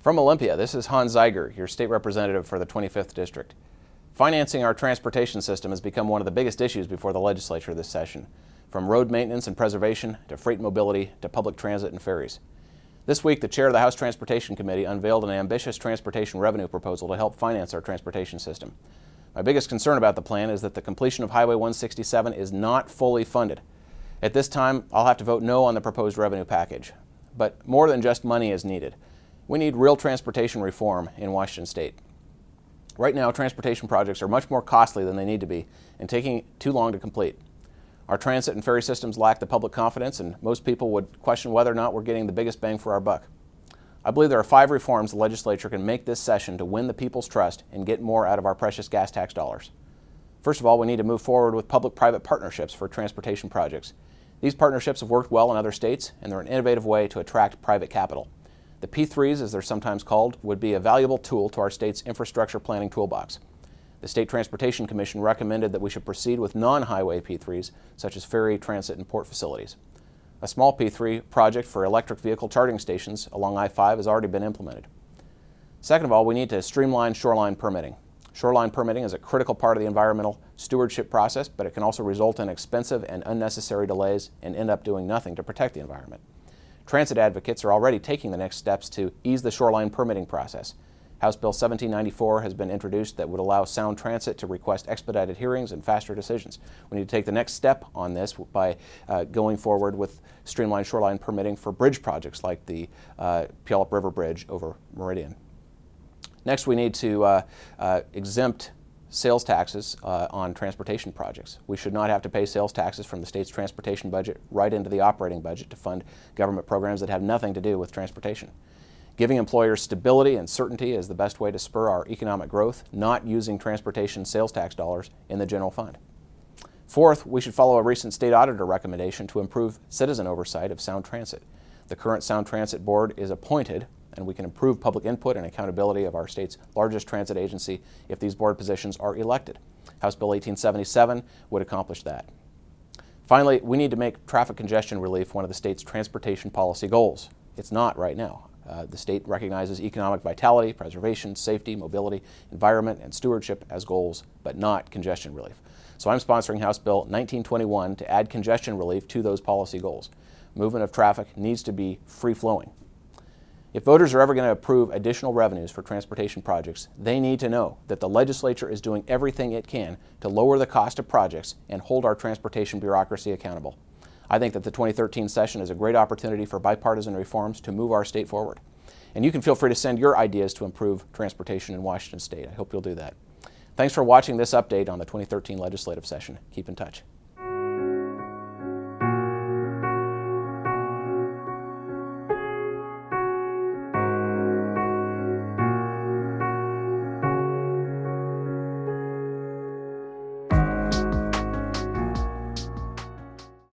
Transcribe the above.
From Olympia, this is Hans-Zeiger, your state representative for the 25th District. Financing our transportation system has become one of the biggest issues before the legislature this session, from road maintenance and preservation to freight mobility to public transit and ferries. This week, the chair of the House Transportation Committee unveiled an ambitious transportation revenue proposal to help finance our transportation system. My biggest concern about the plan is that the completion of Highway 167 is not fully funded. At this time, I'll have to vote no on the proposed revenue package. But more than just money is needed. We need real transportation reform in Washington State. Right now, transportation projects are much more costly than they need to be and taking too long to complete. Our transit and ferry systems lack the public confidence, and most people would question whether or not we're getting the biggest bang for our buck. I believe there are 5 reforms the legislature can make this session to win the people's trust and get more out of our precious gas tax dollars. First of all, we need to move forward with public-private partnerships for transportation projects. These partnerships have worked well in other states, and they're an innovative way to attract private capital. The P3s, as they're sometimes called, would be a valuable tool to our state's infrastructure planning toolbox. The State Transportation Commission recommended that we should proceed with non-highway P3s, such as ferry, transit, and port facilities. A small P3 project for electric vehicle charging stations along I-5 has already been implemented. Second of all, we need to streamline shoreline permitting. Shoreline permitting is a critical part of the environmental stewardship process, but it can also result in expensive and unnecessary delays and end up doing nothing to protect the environment. Transit advocates are already taking the next steps to ease the shoreline permitting process. House Bill 1794 has been introduced that would allow Sound Transit to request expedited hearings and faster decisions. We need to take the next step on this by going forward with streamlined shoreline permitting for bridge projects like the Puyallup River Bridge over Meridian. Next, we need to exempt sales taxes on transportation projects. We should not have to pay sales taxes from the state's transportation budget right into the operating budget to fund government programs that have nothing to do with transportation. Giving employers stability and certainty is the best way to spur our economic growth, not using transportation sales tax dollars in the general fund. Fourth, we should follow a recent state auditor recommendation to improve citizen oversight of Sound Transit. The current Sound Transit Board is appointed, and we can improve public input and accountability of our state's largest transit agency if these board positions are elected. House Bill 1877 would accomplish that. Finally, we need to make traffic congestion relief one of the state's transportation policy goals. It's not right now. The state recognizes economic vitality, preservation, safety, mobility, environment, and stewardship as goals, but not congestion relief. So I'm sponsoring House Bill 1921 to add congestion relief to those policy goals. Movement of traffic needs to be free-flowing. If voters are ever going to approve additional revenues for transportation projects, they need to know that the legislature is doing everything it can to lower the cost of projects and hold our transportation bureaucracy accountable. I think that the 2013 session is a great opportunity for bipartisan reforms to move our state forward. And you can feel free to send your ideas to improve transportation in Washington State. I hope you'll do that. Thanks for watching this update on the 2013 legislative session. Keep in touch.